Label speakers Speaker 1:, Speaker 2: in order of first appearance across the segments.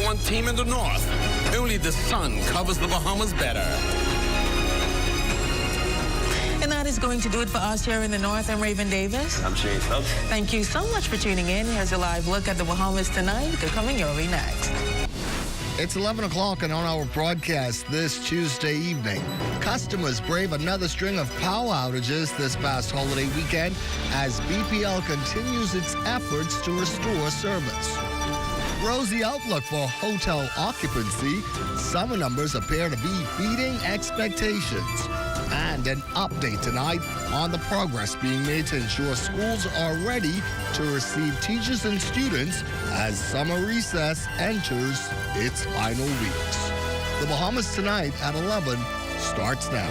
Speaker 1: #1 team in the North. Only the sun covers the Bahamas better.
Speaker 2: And that is going to do it for us here in the North. I'm Raven Davis.
Speaker 3: I'm Shane Phelps.
Speaker 2: Thank you so much for tuning in. Here's a live look at the Bahamas tonight. They're coming your way next.
Speaker 4: It's 11 o'clock and on our broadcast this Tuesday evening. Customers brave another string of power outages this past holiday weekend as BPL continues its efforts to restore service. Rosy outlook for hotel occupancy. Summer numbers appear to be beating expectations. And an update tonight on the progress being made to ensure schools are ready to receive teachers and students as summer recess enters its final weeks. The Bahamas Tonight at 11 starts now.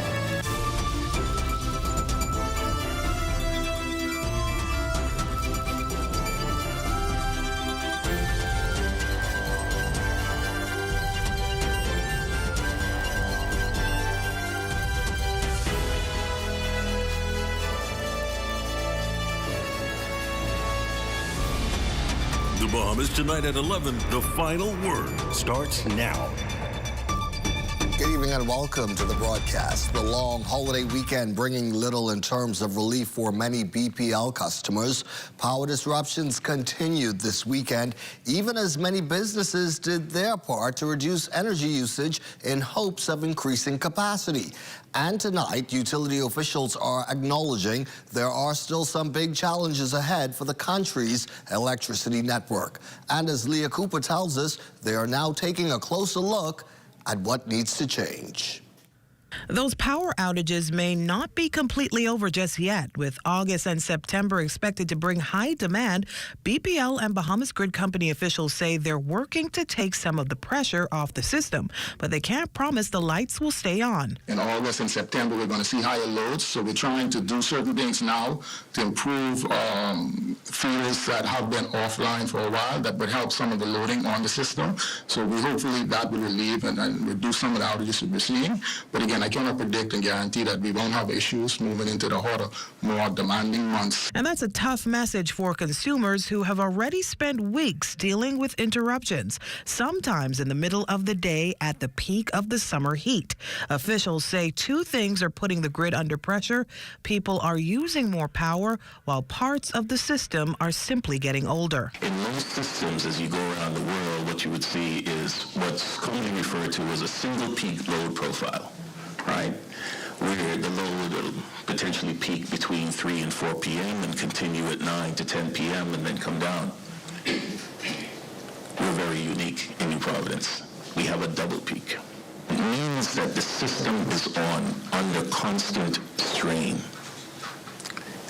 Speaker 5: The Bahamas Tonight at 11, the final word starts now.
Speaker 4: Good evening and welcome to the broadcast. The long holiday weekend bringing little in terms of relief for many BPL customers. Power disruptions continued this weekend, even as many businesses did their part to reduce energy usage in hopes of increasing capacity. And tonight, utility officials are acknowledging there are still some big challenges ahead for the country's electricity network. And as Leah Cooper tells us, they are now taking a closer look at what needs to change.
Speaker 2: Those power outages may not be completely over just yet. With August and September expected to bring high demand, BPL and Bahamas Grid Company officials say they're working to take some of the pressure off the system, but they can't promise the lights will stay on.
Speaker 6: In August and September, we're going to see higher loads, so we're trying to do certain things now to improve fields that have been offline for a while that would help some of the loading on the system. So we hopefully that will relieve and reduce some of the outages that we're seeing. But again, I cannot predict and guarantee that we won't have issues moving into the hotter, more demanding months.
Speaker 2: And that's a tough message for consumers who have already spent weeks dealing with interruptions, sometimes in the middle of the day at the peak of the summer heat. Officials say two things are putting the grid under pressure. People are using more power, while parts of the system are simply getting older.
Speaker 7: In most systems, as you go around the world, what you would see is what's commonly referred to as a single peak load profile. Right, where the load will potentially peak between 3 and 4 p.m. and continue at 9 to 10 p.m. and then come down. We're very unique in New Providence. We have a double peak. It means that the system is under constant strain.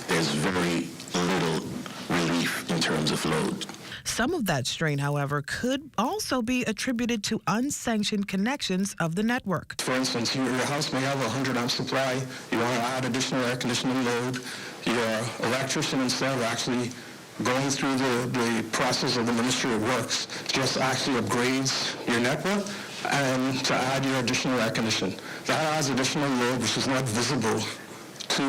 Speaker 7: There's very little relief in terms of load.
Speaker 2: Some of that strain, however, could also be attributed to unsanctioned connections of the network.
Speaker 8: For instance, your house may have a 100-amp supply. You want to add additional air conditioning load. Your electrician, instead of actually going through the process of the Ministry of Works, just actually upgrades your network and to add your additional air conditioning. That adds additional load which is not visible to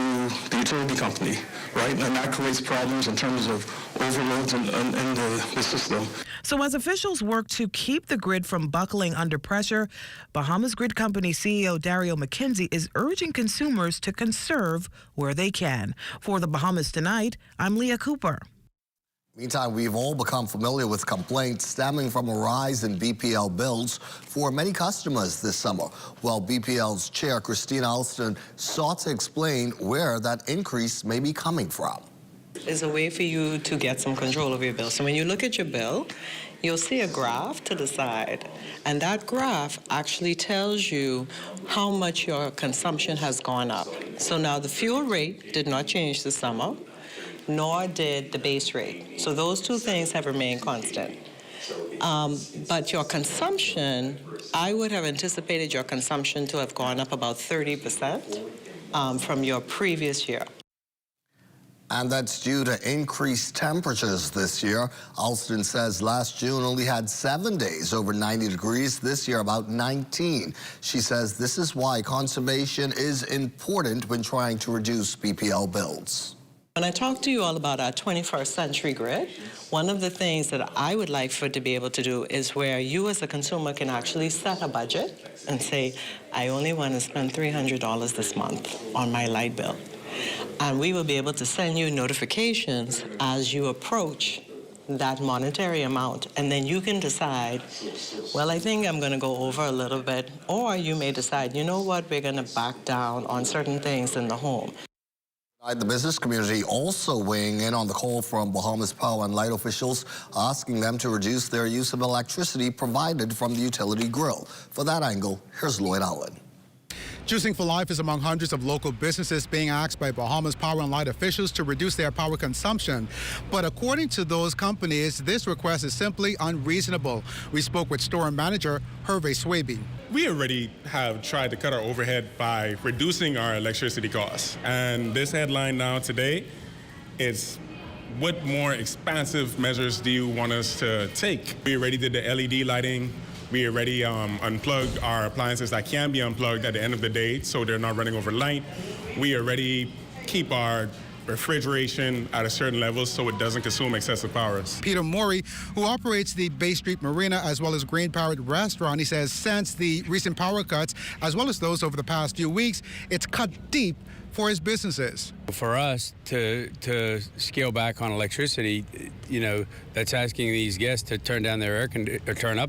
Speaker 8: the utility company, right? And that creates problems in terms of overloads in the system.
Speaker 2: So as officials work to keep the grid from buckling under pressure, Bahamas Grid Company CEO Dario McKenzie is urging consumers to conserve where they can. For the Bahamas Tonight, I'm Leah Cooper.
Speaker 4: Meantime, we've all become familiar with complaints stemming from a rise in BPL bills for many customers this summer. Well, BPL's chair, Christina Alston, sought to explain where that increase may be coming from.
Speaker 9: Is a way for you to get some control of your bill. So when you look at your bill, you'll see a graph to the side, and that graph actually tells you how much your consumption has gone up. So now the fuel rate did not change this summer, nor did the base rate. So those two things have remained constant. But your consumption, I would have anticipated your consumption to have gone up about 30% from your previous year.
Speaker 4: And that's due to increased temperatures this year. Alston says last June only had 7 days over 90 degrees. This year, about 19. She says this is why conservation is important when trying to reduce BPL bills.
Speaker 9: When I talk to you all about our 21st century grid, one of the things that I would like for it to be able to do is where you as a consumer can actually set a budget and say, I only want to spend $300 this month on my light bill. And we will be able to send you notifications as you approach that monetary amount. And then you can decide, well, I think I'm going to go over a little bit. Or you may decide, you know what, we're going to back down on certain things in the home.
Speaker 4: The business community also weighing in on the call from Bahamas Power and Light officials, asking them to reduce their use of electricity provided from the utility grill. For that angle, here's Lloyd Allen.
Speaker 3: Choosing for Life is among hundreds of local businesses being asked by Bahamas Power and Light officials to reduce their power consumption. But according to those companies, this request is simply unreasonable. We spoke with store manager Hervé Swaby.
Speaker 10: We already have tried to cut our overhead by reducing our electricity costs. And this headline now today is, what more expansive measures do you want us to take? We already did the LED lighting. We already unplugged our appliances that can be unplugged at the end of the day so they're not running overnight. We already keep our refrigeration at a certain level so it doesn't consume excessive power.
Speaker 3: Peter Morey, who operates the Bay Street Marina as well as Green Parrot Restaurant, he says since the recent power cuts, as well as those over the past few weeks, it's cut deep for his businesses.
Speaker 11: For us to scale back on electricity, you know, that's asking these guests to turn up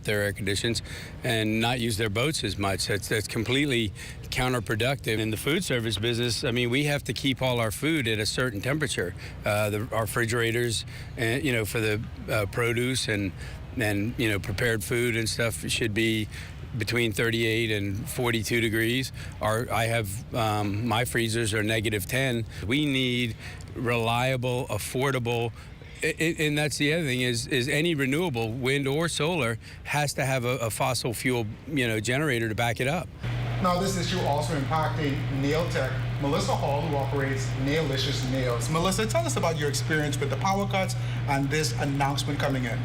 Speaker 11: their air conditions and not use their boats as much. That's completely counterproductive. In the food service business, I mean, we have to keep all our food at a certain temperature. Our refrigerators, you know, for the produce and you know, prepared food and stuff should be between 38 and 42 degrees. I have my freezers are -10. We need reliable, affordable, and that's the other thing is any renewable, wind or solar, has to have a fossil fuel, you know, generator to back it up.
Speaker 3: Now, this issue also impacting nail tech Melissa Hall, who operates Nailicious Nails. Melissa, tell us about your experience with the power cuts and this announcement coming in.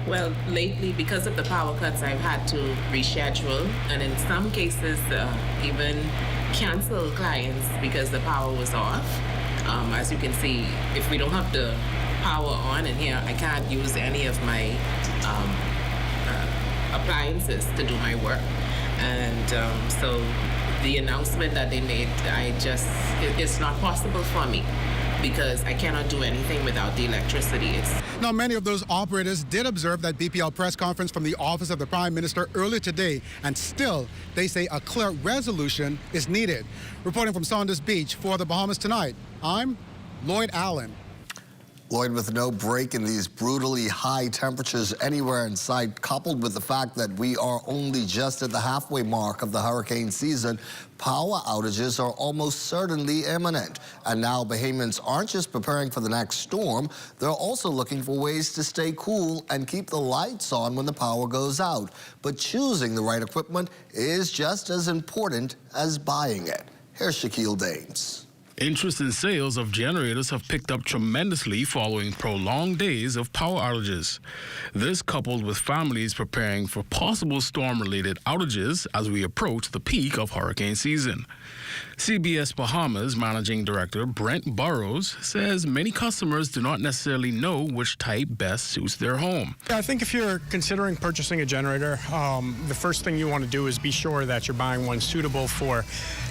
Speaker 12: Well, lately, because of the power cuts, I've had to reschedule, and in some cases, even cancel clients because the power was off. As you can see, if we don't have the power on in here, I can't use any of my appliances to do my work. And so the announcement that they made, it's not possible for me, because I cannot do anything without the electricity.
Speaker 3: Now, many of those operators did observe that BPL press conference from the Office of the Prime Minister earlier today, and still, they say a clear resolution is needed. Reporting from Saunders Beach for the Bahamas Tonight, I'm Lloyd Allen.
Speaker 4: Lloyd, with no break in these brutally high temperatures anywhere in sight, coupled with the fact that we are only just at the halfway mark of the hurricane season, power outages are almost certainly imminent. And now Bahamians aren't just preparing for the next storm, they're also looking for ways to stay cool and keep the lights on when the power goes out. But choosing the right equipment is just as important as buying it. Here's Shaquille Dames.
Speaker 13: Interest in sales of generators have picked up tremendously following prolonged days of power outages. This coupled with families preparing for possible storm-related outages as we approach the peak of hurricane season. CBS Bahamas Managing Director Brent Burrows says many customers do not necessarily know which type best suits their home.
Speaker 8: I think if you're considering purchasing a generator, the first thing you want to do is be sure that you're buying one suitable for,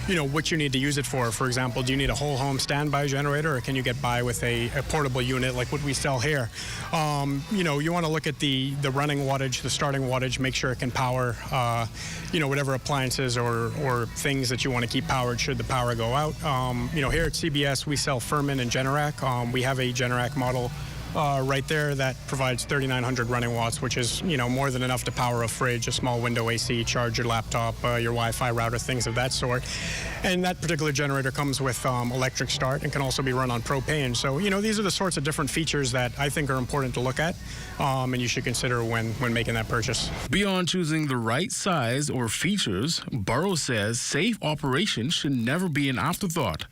Speaker 8: you know, what you need to use it for. For example, do you need a whole home standby generator, or can you get by with a portable unit like what we sell here? You know, you want to look at the running wattage, the starting wattage, make sure it can power, you know, whatever appliances or things that you want to keep powered should the power go out. You know, here at CBS, we sell Furman and Generac. We have a Generac model right there that provides 3,900 running watts, which is, you know, more than enough to power a fridge, a small window AC, charge your laptop, your Wi-Fi router, things of that sort. And that particular generator comes with electric start and can also be run on propane. So, you know, these are the sorts of different features that I think are important to look at, and you should consider when making that purchase.
Speaker 13: Beyond choosing the right size or features, Burrows says safe operation should never be an afterthought,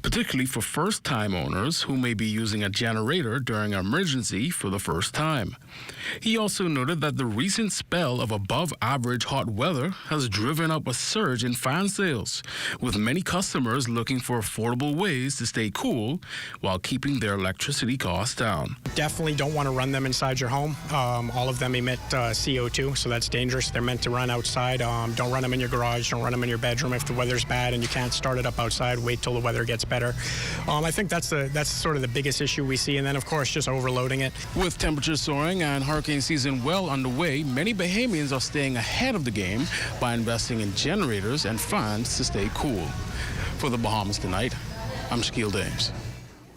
Speaker 13: particularly for first-time owners who may be using a generator during a emergency for the first time. He also noted that the recent spell of above-average hot weather has driven up a surge in fan sales, with many customers looking for affordable ways to stay cool while keeping their electricity costs down.
Speaker 14: Definitely don't want to run them inside your home. All of them emit CO2, so that's dangerous. They're meant to run outside. Don't run them in your garage. Don't run them in your bedroom. If the weather's bad and you can't start it up outside, wait till the weather gets better. I think that's sort of the biggest issue we see. And then, of course, just overloading it.
Speaker 13: With temperatures soaring and hurricane season well underway, many Bahamians are staying ahead of the game by investing in generators and fans to stay cool. For the Bahamas Tonight, I'm Shaquille Dames.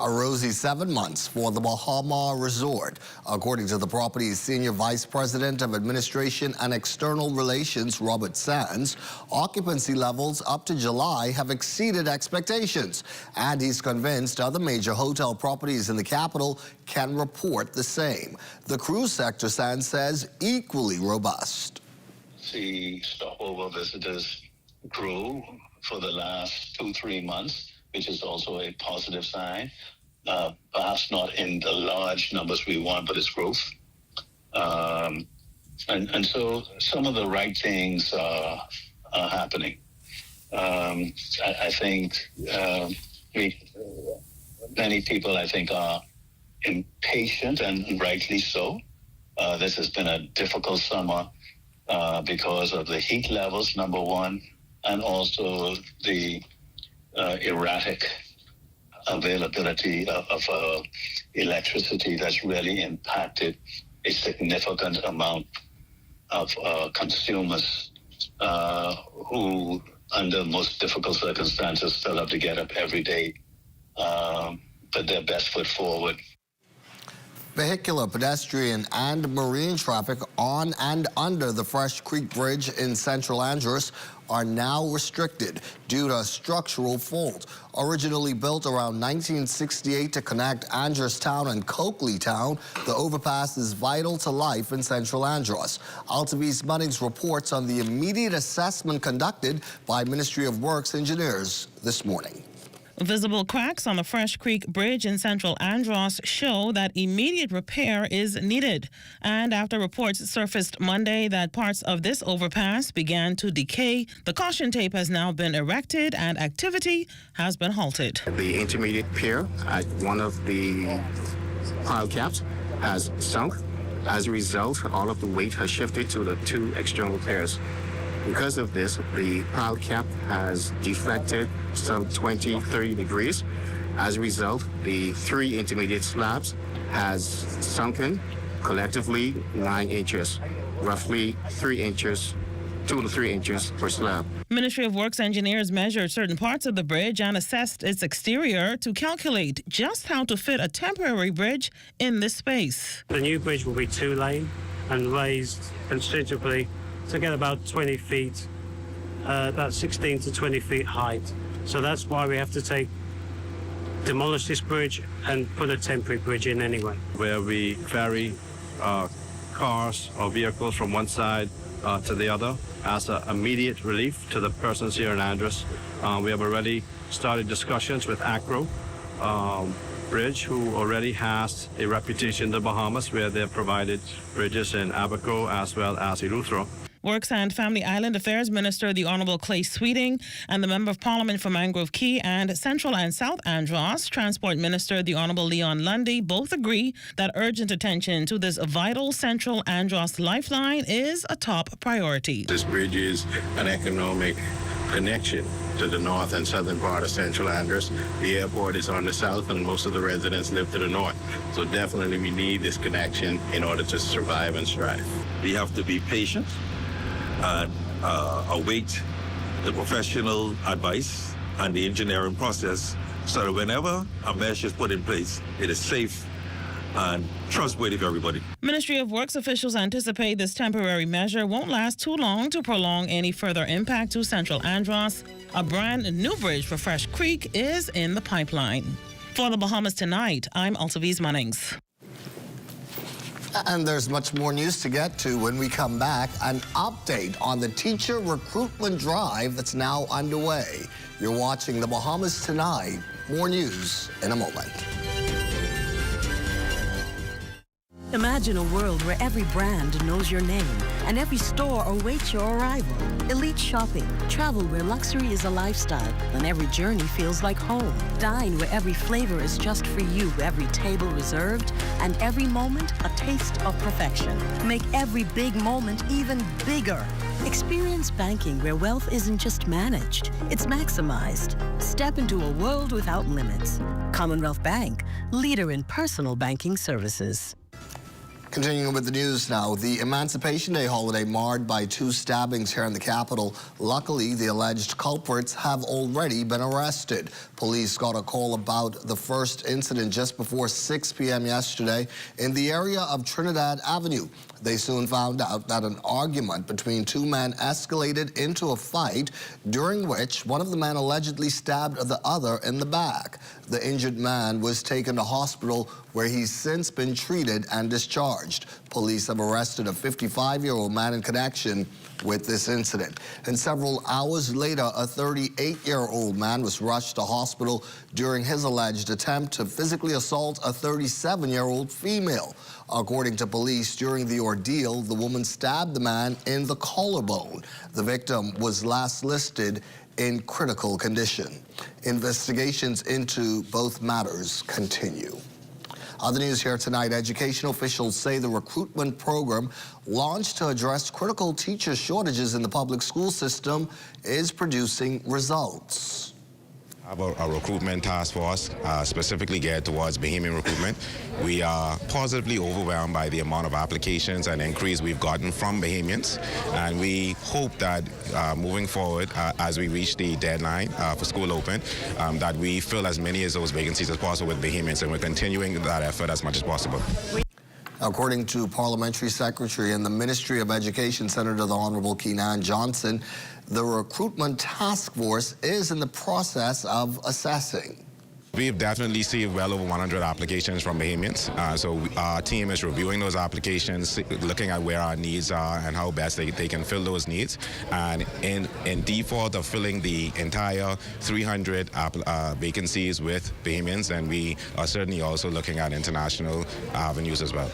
Speaker 4: A rosy 7 months for the Bahamas Resort. According to the property's Senior Vice President of Administration and External Relations, Robert Sands, occupancy levels up to July have exceeded expectations, and he's convinced other major hotel properties in the capital can report the same. The cruise sector, Sands says, equally robust.
Speaker 15: See stopover visitors grew for the last 2-3 months, which is also a positive sign. Perhaps not in the large numbers we want, but it's growth. And so some of the right things are happening. I think many people, I think, are impatient, and rightly so. This has been a difficult summer because of the heat levels, number one, and also the erratic availability of electricity that's really impacted a significant amount of consumers who, under most difficult circumstances, still have to get up every day, put their best foot forward.
Speaker 4: Vehicular, pedestrian, and marine traffic on and under the Fresh Creek Bridge in Central Andros are now restricted due to a structural fault. Originally built around 1968 to connect Andros Town and Coakley Town, the overpass is vital to life in Central Andros. Altavis Munnings reports on the immediate assessment conducted by Ministry of Works engineers this morning.
Speaker 16: Visible cracks on the Fresh Creek Bridge in Central Andros show that immediate repair is needed. And after reports surfaced Monday that parts of this overpass began to decay, the caution tape has now been erected and activity has been halted.
Speaker 17: The intermediate pier at one of the pile caps has sunk. As a result, all of the weight has shifted to the two external piers. Because of this, the pile cap has deflected some 20-30 degrees. As a result, the three intermediate slabs has sunken collectively 9 inches, roughly 3 inches, 2 to 3 inches per slab.
Speaker 16: Ministry of Works engineers measured certain parts of the bridge and assessed its exterior to calculate just how to fit a temporary bridge in this space.
Speaker 18: The new bridge will be 2-lane and raised considerably to get about 20 feet, about 16 to 20 feet height. So that's why we have to demolish this bridge and put a temporary bridge in anyway.
Speaker 19: Where we ferry cars or vehicles from one side to the other as an immediate relief to the persons here in Andros. We have already started discussions with Acro Bridge, who already has a reputation in the Bahamas, where they've provided bridges in Abaco as well as Eleuthero.
Speaker 16: Works and Family Island Affairs Minister the Honourable Clay Sweeting and the Member of Parliament for Mangrove Key and Central and South Andros Transport Minister the Honourable Leon Lundy both agree that urgent attention to this vital Central Andros lifeline is a top priority.
Speaker 17: This bridge is an economic connection to the north and southern part of Central Andros. The airport is on the south and most of the residents live to the north. So definitely we need this connection in order to survive and strive.
Speaker 19: We have to be patient and await the professional advice and the engineering process so that whenever a measure is put in place, it is safe and trustworthy for everybody.
Speaker 16: Ministry of Works officials anticipate this temporary measure won't last too long to prolong any further impact to Central Andros. A brand new bridge for Fresh Creek is in the pipeline. For the Bahamas Tonight, I'm Altavis Munnings.
Speaker 4: And there's much more news to get to when we come back. An update on the teacher recruitment drive that's now underway. You're watching the Bahamas Tonight. More news in a moment.
Speaker 20: Imagine a world where every brand knows your name and every store awaits your arrival. Elite shopping, travel where luxury is a lifestyle and every journey feels like home. Dine where every flavor is just for you, every table reserved, and every moment a taste of perfection. Make every big moment even bigger. Experience banking where wealth isn't just managed, it's maximized. Step into a world without limits. Commonwealth Bank, leader in personal banking services.
Speaker 4: Continuing with the news now, the Emancipation Day holiday marred by 2 stabbings here in the capital. Luckily, the alleged culprits have already been arrested. Police got a call about the first incident just before 6 p.m. yesterday in the area of Trinidad Avenue. They soon found out that an argument between 2 men escalated into a fight, during which one of the men allegedly stabbed the other in the back. The injured man was taken to hospital, where he's since been treated and discharged. Police have arrested a 55-year-old man in connection with this incident. And several hours later, a 38-year-old man was rushed to hospital during his alleged attempt to physically assault a 37-year-old female. According to police, during the ordeal, the woman stabbed the man in the collarbone. The victim was last listed in critical condition. Investigations into both matters continue. Other news here tonight, education officials say the recruitment program launched to address critical teacher shortages in the public school system is producing results.
Speaker 21: About our recruitment task force, specifically geared towards Bahamian recruitment. We are positively overwhelmed by the amount of applications and inquiries we've gotten from Bahamians, and we hope that moving forward, as we reach the deadline for school open, that we fill as many of those vacancies as possible with Bahamians, and we're continuing that effort as much as possible.
Speaker 4: According to Parliamentary Secretary in the Ministry of Education, Senator the Honorable Keenan Johnson, the recruitment task force is in the process of assessing.
Speaker 21: We've definitely received well over 100 applications from Bahamians. So our team is reviewing those applications, looking at where our needs are and how best they can fill those needs. And in default of filling the entire 300 vacancies with Bahamians, and we are certainly also looking at international avenues as well.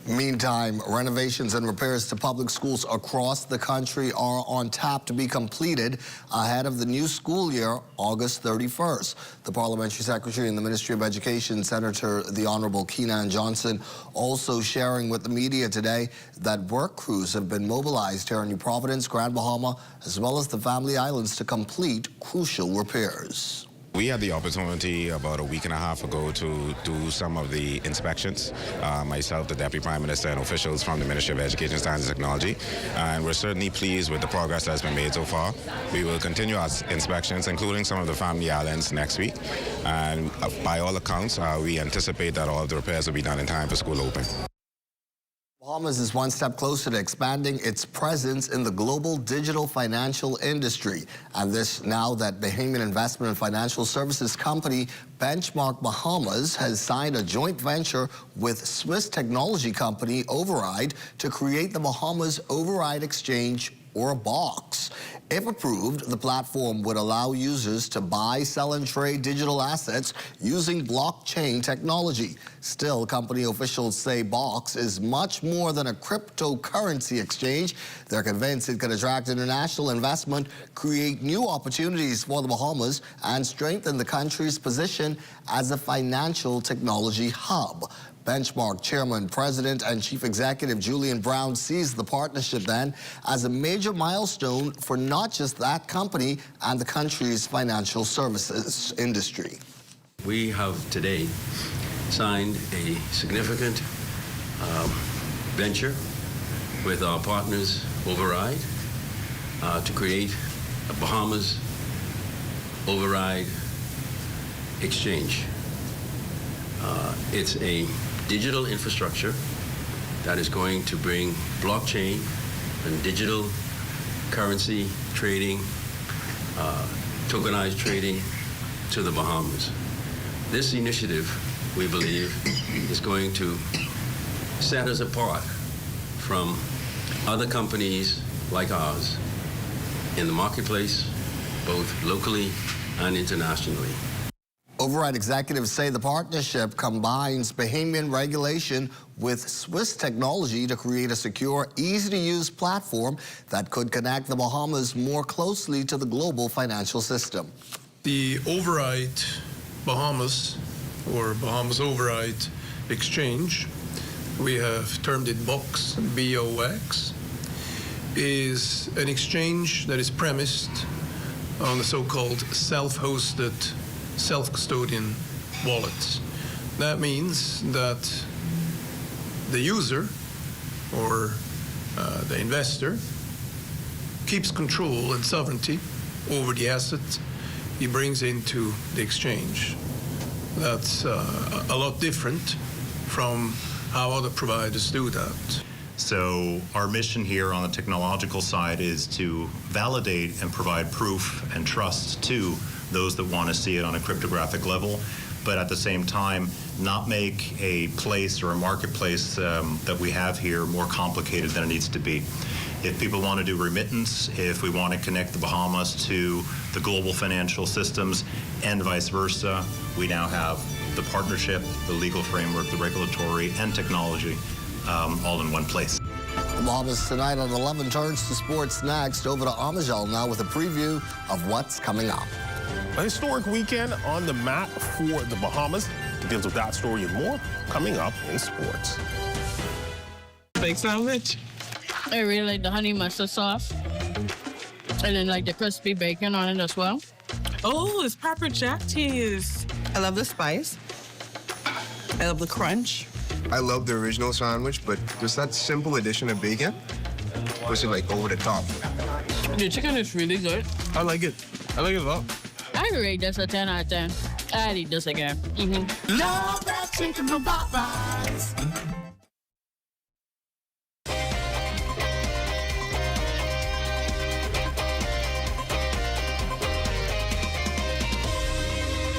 Speaker 4: Meantime, renovations and repairs to public schools across the country are on tap to be completed ahead of the new school year, August 31st. The Parliamentary Secretary in the Ministry of Education, Senator the Honorable Keenan Johnson, also sharing with the media today that work crews have been mobilized here in New Providence, Grand Bahama, as well as the Family Islands to complete crucial repairs.
Speaker 21: We had the opportunity about a week and a half ago to do some of the inspections, myself, the Deputy Prime Minister, and officials from the Ministry of Education, Science and Technology, and we're certainly pleased with the progress that's been made so far. We will continue our inspections, including some of the Family Islands next week, and by all accounts, we anticipate that all of the repairs will be done in time for school open.
Speaker 4: Bahamas is one step closer to expanding its presence in the global digital financial industry. And this now that Bahamian investment and financial services company Benchmark Bahamas has signed a joint venture with Swiss technology company Override to create the Bahamas Override Exchange, or BOX. If approved, the platform would allow users to buy, sell, and trade digital assets using blockchain technology. Still, company officials say BOX is much more than a cryptocurrency exchange. They're convinced it could attract international investment, create new opportunities for the Bahamas, and strengthen the country's position as a financial technology hub. Benchmark Chairman, President, and Chief Executive Julian Brown sees the partnership then as a major milestone for not just that company and the country's financial services industry.
Speaker 22: We have today signed a significant venture with our partners Override to create a Bahamas Override Exchange. It's a digital infrastructure that is going to bring blockchain and digital currency trading, tokenized trading to the Bahamas. This initiative, we believe, is going to set us apart from other companies like ours in the marketplace, both locally and internationally.
Speaker 4: Override executives say the partnership combines Bahamian regulation with Swiss technology to create a secure, easy-to-use platform that could connect the Bahamas more closely to the global financial system.
Speaker 1: The Override Bahamas, or Bahamas Override Exchange, we have termed it BOX, B-O-X, is an exchange that is premised on the so-called self-hosted, self-custodian wallets. That means that the user or the investor keeps control and sovereignty over the asset he brings into the exchange. That's a lot different from how other providers do that.
Speaker 5: So our mission here on the technological side is to validate and provide proof and trust to those that want to see it on a cryptographic level, but at the same time not make a place or a marketplace that we have here more complicated than it needs to be. If people want to do remittance, if we want to connect the Bahamas to the global financial systems and vice versa, we now have the partnership, the legal framework, the regulatory, and technology all in one place.
Speaker 4: The Bahamas tonight on 11 turns to sports next. Over to Amajal now with a preview of what's coming up.
Speaker 23: A historic weekend on the mat for the Bahamas. It deals with that story and more coming up in sports.
Speaker 24: Steak sandwich. I really like the honey mustard sauce. And then like the crispy bacon on it as well.
Speaker 25: Oh, it's pepper jack cheese. I love the spice. I love the crunch.
Speaker 26: I love the original sandwich, but just that simple addition of bacon was like over the top.
Speaker 24: The chicken is really good.
Speaker 23: I like it. I like it a lot.
Speaker 24: I rate this a 10 out of 10. I'd eat this again.
Speaker 27: Love that chicken from Popeyes.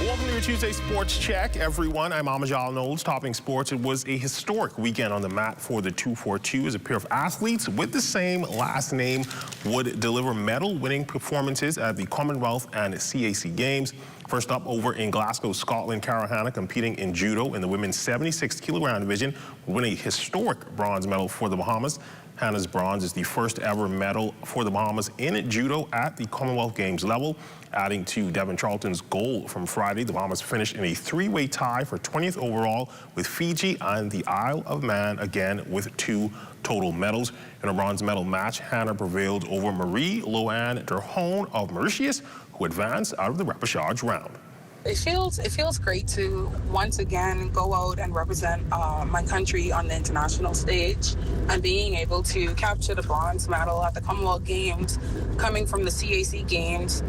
Speaker 23: Welcome to your Tuesday Sports Check, everyone. I'm Amajal Knowles, topping sports. It was a historic weekend on the mat for the 242 as a pair of athletes with the same last name would deliver medal-winning performances at the Commonwealth and CAC Games. First up, over in Glasgow, Scotland, Cara Hanna, competing in judo in the women's 76 kilogram division, will win a historic bronze medal for the Bahamas. Hannah's bronze is the first ever medal for the Bahamas in judo at the Commonwealth Games level. Adding to Devin Charlton's goal from Friday, the Bahamas finished in a three-way tie for 20th overall with Fiji and the Isle of Man, again with 2 total medals. In a bronze medal match, Hannah prevailed over Marie Loanne Derhone of Mauritius, who advanced out of the repechage round.
Speaker 28: It feels great to once again go out and represent my country on the international stage, and being able to capture the bronze medal at the Commonwealth Games, coming from the CAC Games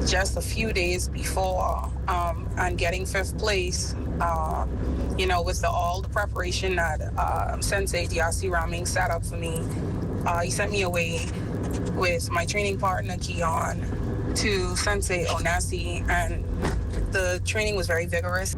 Speaker 28: just a few days before, and getting 5th place. With all the preparation that Sensei Diasi Raming set up for me. He sent me away with my training partner Keon to Sensei Onasi, and the training was very vigorous.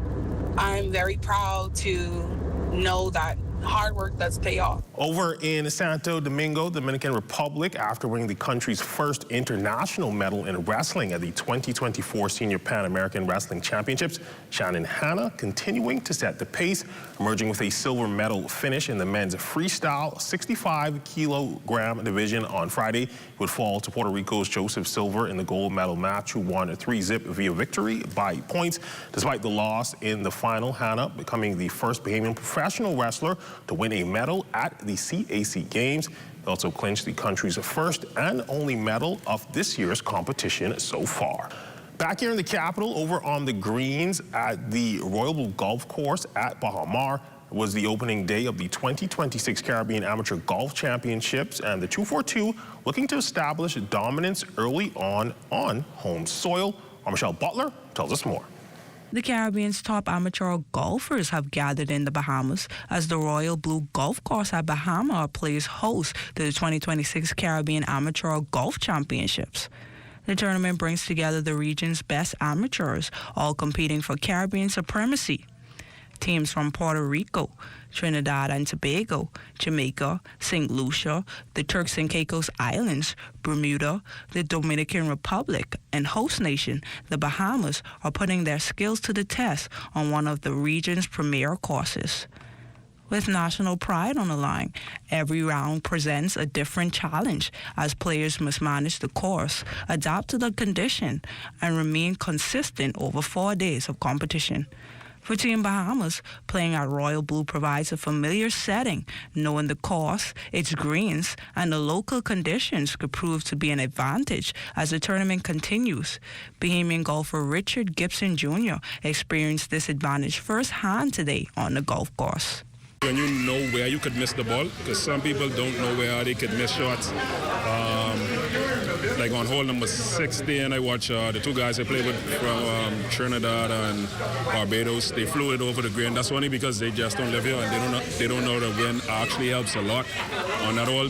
Speaker 28: I'm very proud to know that hard work does pay off.
Speaker 23: Over in Santo Domingo, Dominican Republic, after winning the country's first international medal in wrestling at the 2024 Senior Pan American Wrestling Championships, Shannon Hanna continuing to set the pace, emerging with a silver medal finish in the men's freestyle 65 kilogram division on Friday. He would fall to Puerto Rico's Joseph Silver in the gold medal match, who won a 3-zip via victory by points. Despite the loss in the final, Hanna becoming the first Bahamian professional wrestler to win a medal at the CAC Games. They also clinched the country's first and only medal of this year's competition so far. Back here in the capital, over on the greens at the Royal Blue Golf Course at Bahamar, was the opening day of the 2026 Caribbean Amateur Golf Championships, and the 242 looking to establish dominance early on home soil. Michelle Butler tells us more.
Speaker 29: The Caribbean's top amateur golfers have gathered in the Bahamas as the Royal Blue Golf Course at Bahamar plays host to the 2026 Caribbean Amateur Golf Championships. The tournament brings together the region's best amateurs, all competing for Caribbean supremacy. Teams from Puerto Rico, Trinidad and Tobago, Jamaica, St. Lucia, the Turks and Caicos Islands, Bermuda, the Dominican Republic, and host nation, the Bahamas, are putting their skills to the test on one of the region's premier courses. With national pride on the line, every round presents a different challenge as players must manage the course, adapt to the condition, and remain consistent over 4 days of competition. For Team Bahamas, playing at Royal Blue provides a familiar setting. Knowing the course, its greens, and the local conditions could prove to be an advantage as the tournament continues. Bahamian golfer Richard Gibson Jr. experienced this advantage firsthand today on the golf course.
Speaker 2: When you know where you could miss the ball, because some people don't know where they could miss shots. Like on hole number 16, I watched the two guys I played with from Trinidad and Barbados. They flew it over the green. That's only because they just don't live here and they don't know the wind actually helps a lot. On that hole,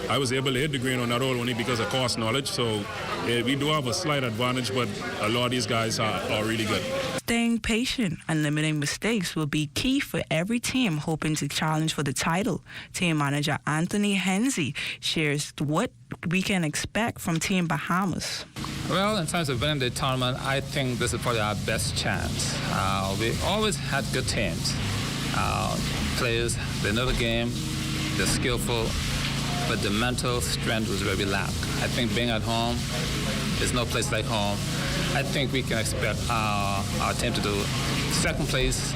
Speaker 2: I was able to hit the green on that hole only because of course knowledge. So we do have a slight advantage, but a lot of these guys are really good.
Speaker 29: Staying patient and limiting mistakes will be key for every team hoping to challenge for the title. Team manager Anthony Hensey shares what we can expect from Team Bahamas.
Speaker 3: Well, in terms of winning the tournament, I think this is probably our best chance. We always had good teams. Players, they know the game, they're skillful, but the mental strength was where we lack. I think being at home, there's no place like home. I think we can expect our team to do second place,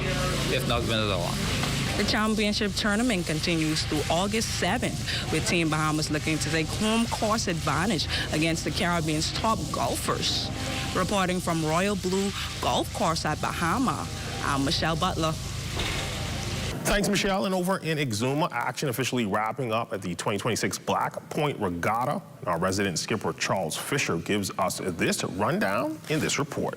Speaker 3: if not win it all.
Speaker 29: The championship tournament continues through August 7th, with Team Bahamas looking to take home course advantage against the Caribbean's top golfers. Reporting from Royal Blue Golf Course at Bahama, I'm Michelle Butler.
Speaker 23: Thanks, Michelle. And over in Exuma, action officially wrapping up at the 2026 Black Point Regatta. Our resident skipper Charles Fisher gives us this rundown in this report.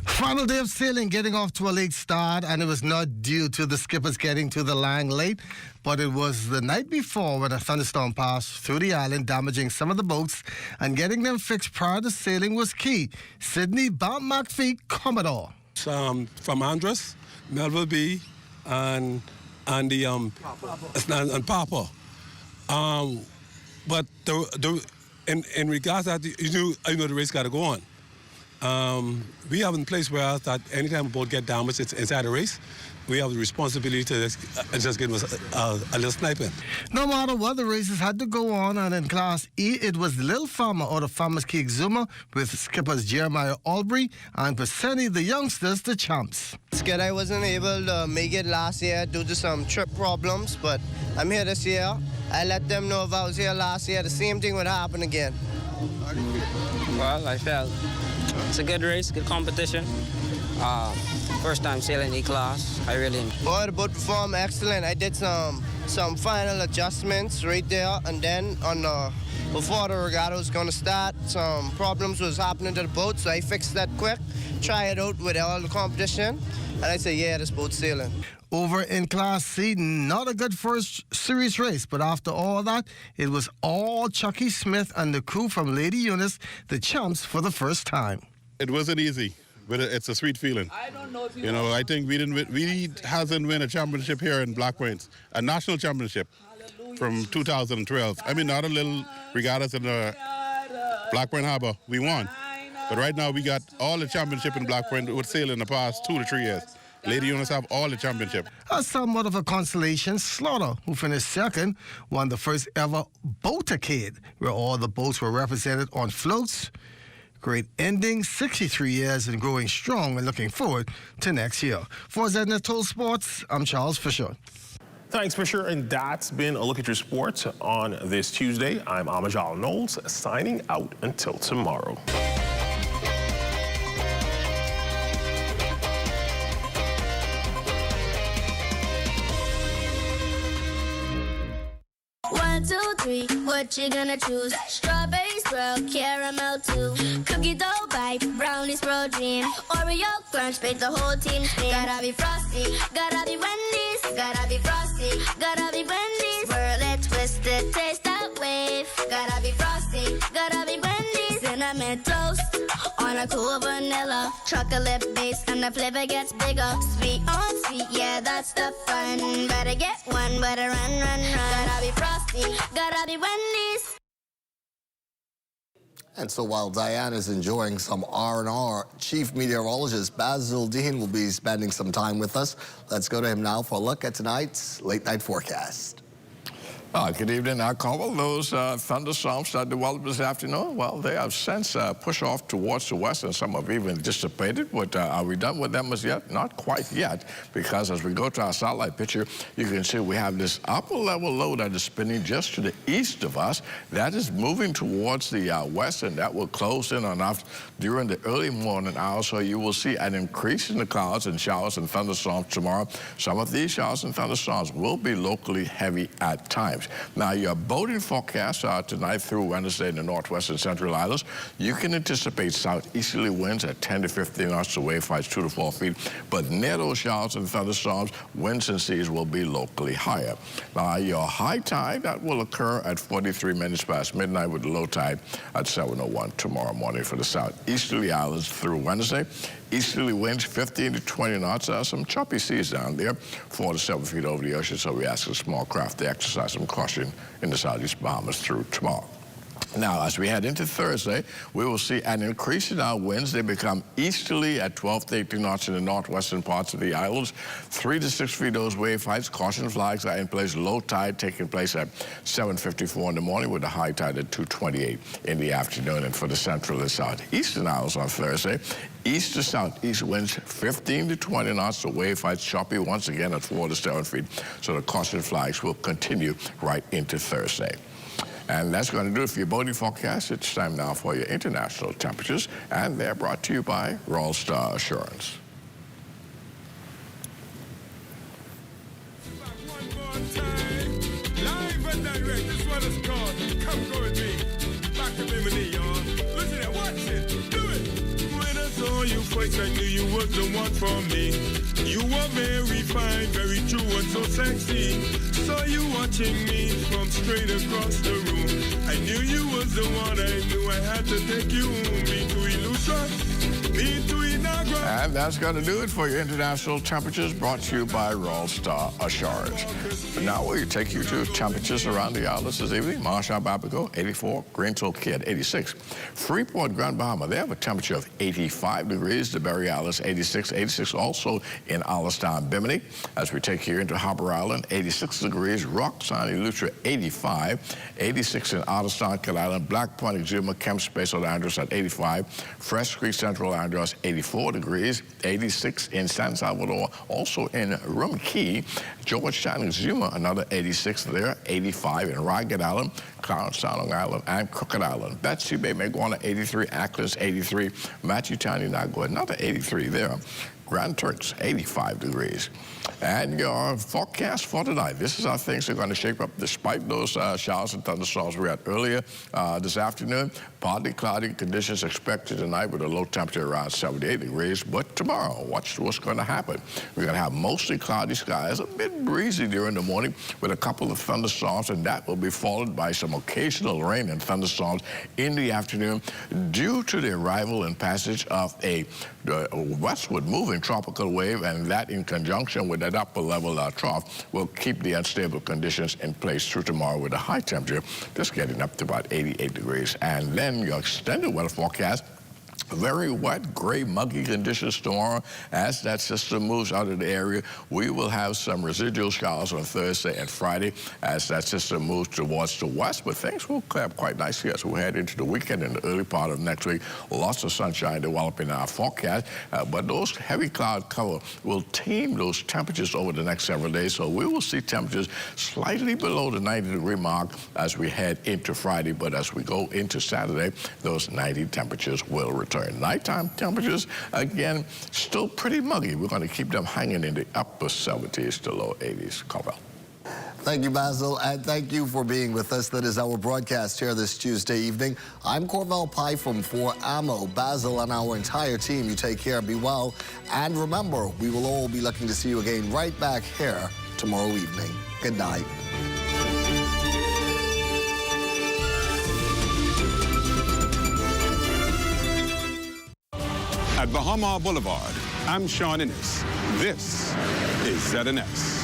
Speaker 4: Final day of sailing, getting off to a late start, and it was not due to the skippers getting to the line late, but it was the night before when a thunderstorm passed through the island, damaging some of the boats, and getting them fixed prior to sailing was key. Sydney Bob McPhee, Commodore.
Speaker 6: From Andros, Melville B, and Papa. But in regards to that, you know the race got to go on. We have in place where that anytime a boat get damaged, it's inside the race. We have the responsibility to just give us a little sniping.
Speaker 4: No matter what, the races had to go on, and in Class E, it was Lil Farmer out of Farmers Key Exuma with skippers Jeremiah Albury and Persenny, the youngsters, the champs.
Speaker 7: Scared I wasn't able to make it last year due to some trip problems, but I'm here this year. I let them know if I was here last year, the same thing would happen again.
Speaker 8: Well, I felt it's a good race, good competition. First time sailing E-class. I really enjoyed it.
Speaker 7: Boy, the boat performed excellent. I did some final adjustments right there, and then before the regatta was going to start, some problems was happening to the boat, so I fixed that quick, try it out with all the competition, and I said, yeah, this boat's sailing.
Speaker 4: Over in Class C, not a good first series race, but after all that, it was all Chucky Smith and the crew from Lady Eunice, the champs for the first time.
Speaker 9: It wasn't easy, but it's a sweet feeling. I think we hasn't won a championship here in Black Points, a national championship from 2012. I mean, not a little regattas in the Black Point Harbor. We won. But right now we got all the championship in Black Point with sail in the past 2 to 3 years. Lady Eunice have all the championship. As somewhat of a consolation, Slaughter, who finished second, won the first ever Boatacade, where all the boats were represented on floats. Great ending, 63 years and growing strong and looking forward to next year. For ZNet Total Sports, I'm Charles Fisher.
Speaker 23: Thanks, Fisher. And that's been a look at your sports on this Tuesday. I'm Amajal Knowles, signing out until tomorrow.
Speaker 27: One, two, three, what you gonna choose? Strawberry swirl, caramel too. Cookie dough bite, brownie protein. Oreo crunch, make the whole team scream. Gotta be frosty, gotta be Wendy's. Gotta be frosty, gotta be Wendy's. Swirl it, twist it, taste that wave. Gotta be frosty, gotta be Wendy's. Cinnamon toast on want a cool vanilla, chocolate base, and the flavor gets bigger. Sweet on sweet, yeah, that's the fun. Better get one, better run, run, run. Gotta be frosty, gotta be Wendy's.
Speaker 4: And so while Diane is enjoying some R&R, Chief Meteorologist Basil Dean will be spending some time with us. Let's go to him now for a look at tonight's late night forecast.
Speaker 10: Good evening. Carl. Those thunderstorms that developed this afternoon, well, they have since pushed off towards the west, and some have even dissipated. But are we done with them as yet? Not quite yet, because as we go to our satellite picture, you can see we have this upper level low that is spinning just to the east of us. That is moving towards the west, and that will close in on us during the early morning hours. So you will see an increase in the clouds and showers and thunderstorms tomorrow. Some of these showers and thunderstorms will be locally heavy at times. Now, your boating forecasts are tonight through Wednesday in the northwest and central islands. You can anticipate southeasterly winds at 10 to 15 knots, the wave heights 2 to 4 feet. But near those showers and thunderstorms, winds and seas will be locally higher. Now, your high tide, that will occur at 43 minutes past midnight with the low tide at 7:01 tomorrow morning for the southeasterly islands through Wednesday. Easterly winds 15 to 20 knots. Some choppy seas down there, 4 to 7 feet over the ocean, so we ask a small craft to exercise some caution in the southeast Bahamas through tomorrow. Now, as we head into Thursday, we will see an increase in our winds. They become easterly at 12 to 18 knots in the northwestern parts of the islands. 3 to 6 feet those wave heights. Caution flags are in place. Low tide taking place at 7:54 in the morning with a high tide at 2:28 in the afternoon. And for the central and southeastern islands on Thursday, east to southeast winds 15 to 20 knots. The wave heights choppy once again at 4 to 7 feet. So the caution flags will continue right into Thursday. And that's going to do it for your boating forecast. It's time now for your international temperatures, and they're brought to you by Royal Star Assurance.
Speaker 11: Live and direct, this one is called Come Go With Me. Back to Bimini, y'all. Listen and watch it, do it. When I saw you first, I knew you was the one for me. You were very fine, very true and so sexy. Saw you watching me from straight across the room. I knew you was the one, I knew I had to take you home. Me to illusion, me to Inagra.
Speaker 10: And that's going to do it for your international temperatures, brought to you by Royal Star Assurance. But now we'll take you to temperatures around the islands this evening. Marshall, Babaco, 84. Greenville, Kidd, 86. Freeport, Grand Bahama, they have a temperature of 85 degrees. The Berry Islands, 86. 86 also in Alistown, Bimini. As we take you into Harbour Island, 86 degrees. Rock, Sunny, Lutra, 85. 86 in Alistown, Kidd Island. Black Point, Exuma, Kemp Space, Los Angeles at 85. Fresh Creek, Central Andros, 84 degrees. 86 in San Salvador, also in Rum Key. Georgetown, Exuma, another 86 there. 85 in Ragged Island, Clarence, Long Island, and Crooked Island. Betsy Bay, Maguana, 83. Ackles, 83. Matutani, Nagua, another 83 there. Grand Turks, 85 degrees. And your forecast for tonight. This is how things are going to shape up despite those showers and thunderstorms we had earlier this afternoon. Partly cloudy conditions expected tonight with a low temperature around 78 degrees. But tomorrow, watch what's going to happen. We're going to have mostly cloudy skies, a bit breezy during the morning with a couple of thunderstorms, and that will be followed by some occasional rain and thunderstorms in the afternoon due to the arrival and passage of a westward moving tropical wave, and that in conjunction with that upper level trough will keep the unstable conditions in place through tomorrow with a high temperature just getting up to about 88 degrees. And then your extended weather forecast. Very wet, gray, muggy conditions tomorrow. As that system moves out of the area, we will have some residual showers on Thursday and Friday as that system moves towards the west, but things will clear up quite nicely as we head into the weekend and the early part of next week. Lots of sunshine developing in our forecast, but those heavy cloud cover will tame those temperatures over the next several days, so we will see temperatures slightly below the 90-degree mark as we head into Friday, but as we go into Saturday, those 90 temperatures will return. Nighttime temperatures, again, still pretty muggy. We're going to keep them hanging in the upper 70s to low 80s. Carvel.
Speaker 4: Thank you, Basil, and thank you for being with us. That is our broadcast here this Tuesday evening. I'm Corvell Pye from For Ammo. Basil and our entire team, you take care, be well, and remember, we will all be looking to see you again right back here tomorrow evening. Good night.
Speaker 12: At Bahama Boulevard, I'm Sean Innes. This is ZNS.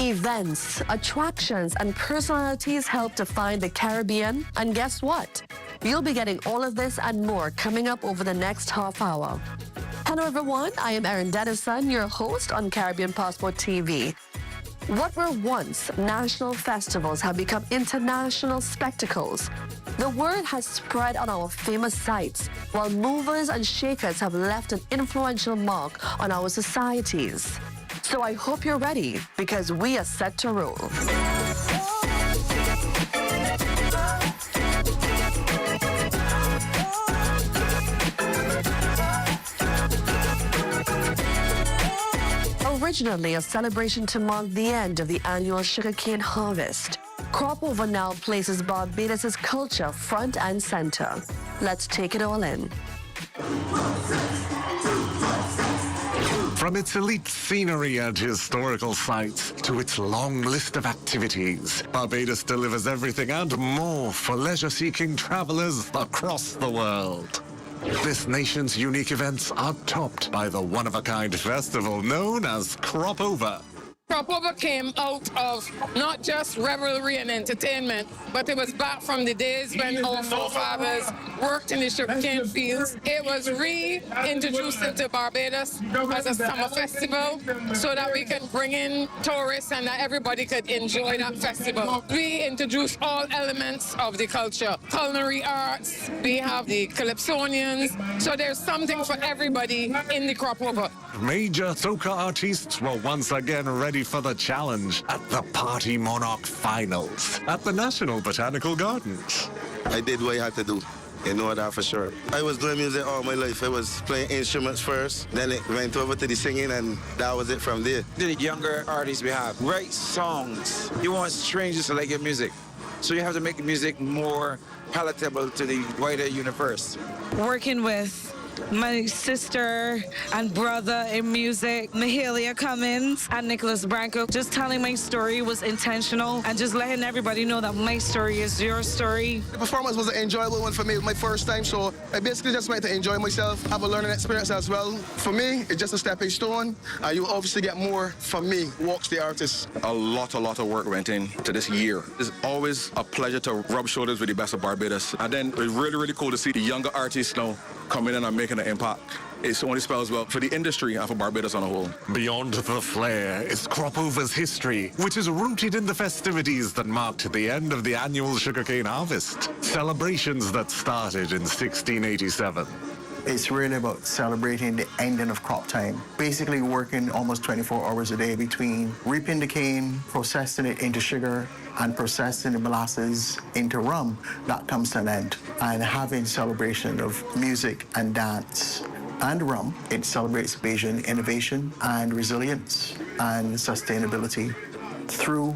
Speaker 13: Events, attractions, and personalities help define the Caribbean. And guess what? You'll be getting all of this and more coming up over the next half hour. Hello, everyone. I am Erin Dennison, your host on Caribbean Passport TV. What were once national festivals have become international spectacles. The word has spread on our famous sites, while movers and shakers have left an influential mark on our societies. So I hope you're ready, because we are set to roll. Originally a celebration to mark the end of the annual sugarcane harvest, Crop Over now places Barbados' culture front and center. Let's take it all in.
Speaker 14: From its elite scenery and historical sites to its long list of activities, Barbados delivers everything and more for leisure-seeking travelers across the world. This nation's unique events are topped by the one-of-a-kind festival known as Crop Over.
Speaker 15: Crop Over came out of not just revelry and entertainment, but it was back from the days when our forefathers worked in the sugarcane fields. It was reintroduced into Barbados as a summer festival so that we could bring in tourists and that everybody could enjoy that festival. We introduced all elements of the culture, culinary arts, we have the calypsonians, so there's something for everybody in the Crop Over.
Speaker 14: Major soca artists were once again ready for the challenge at the Party Monarch Finals at the National Botanical Gardens.
Speaker 16: I did what I had to do. You know that for sure. I was doing music all my life. I was playing instruments first, then it went over to the singing, and that was it from there.
Speaker 17: The younger artists we have write songs. You want strangers to like your music. So you have to make the music more palatable to the wider universe.
Speaker 18: Working with my sister and brother in music, Mahalia Cummins and Nicholas Branco. Just telling my story was intentional and just letting everybody know that my story is your story.
Speaker 19: The performance was an enjoyable one for me, my first time, so I basically just went to enjoy myself, have a learning experience as well. For me, it's just a stepping stone. You obviously get more from me, Walks the artist.
Speaker 20: A lot of work went into this year. It's always a pleasure to rub shoulders with the best of Barbados. And then it's really cool to see the younger artists now coming in and making an impact. It only spells well for the industry and for Barbados on a whole.
Speaker 14: Beyond the flair is Crop Over's history, which is rooted in the festivities that marked the end of the annual sugarcane harvest. Celebrations that started in 1687.
Speaker 30: It's really about celebrating the ending of crop time. Basically working almost 24 hours a day between reaping the cane, processing it into sugar, and processing the molasses into rum. That comes to an end. And having celebration of music and dance and rum, it celebrates Bajan innovation and resilience and sustainability through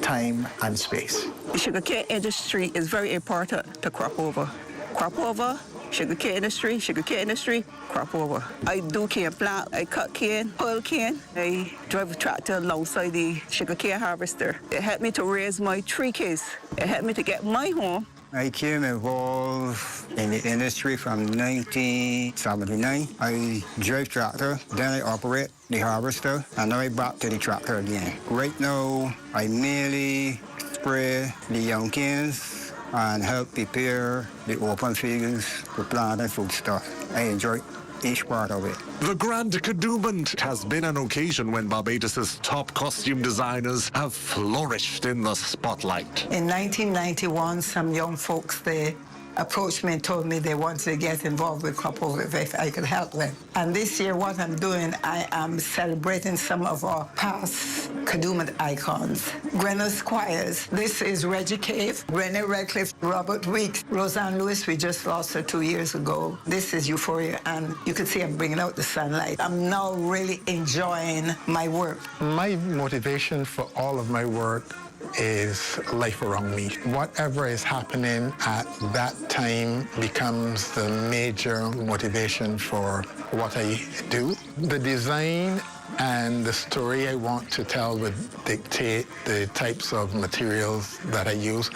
Speaker 30: time and space.
Speaker 31: The sugarcane industry is very important to Crop Over. Crop Over, sugarcane industry, Crop Over. I do cane plant, I cut cane, pull cane. I drive a tractor alongside the sugarcane harvester. It helped me to raise my 3 kids. It helped me to get my home.
Speaker 32: I came involved in the industry from 1979. I drive tractor, then I operate the harvester, and now I back to the tractor again. Right now, I mainly spray the young canes and help prepare the open fields for planting food stuff. I enjoy each part of it.
Speaker 14: The Grand Cadumant has been an occasion when Barbados' top costume designers have flourished in the spotlight.
Speaker 31: In 1991, some young folks there
Speaker 1: approached me and told me they wanted to get involved with crop over if I could help them. And this year, what I'm doing, I am celebrating some of our past Kadooment icons. Grenna Squires, this is Reggie Cave, Renee Redcliffe, Robert Weeks, Roseanne Lewis, we just lost her 2 years ago. This is Euphoria, and you can see I'm bringing out the sunlight. I'm now really enjoying my work.
Speaker 2: My motivation for all of my work is life around me. Whatever is happening at that time becomes the major motivation for what I do. The design and the story I want to tell would dictate the types of materials that I use.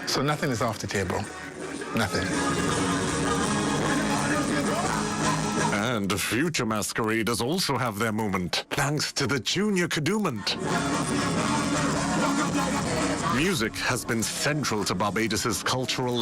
Speaker 2: So nothing is off the table. Nothing.
Speaker 14: And future masqueraders also have their moment, thanks to the Junior Kadooment. Music has been central to Barbados's cultural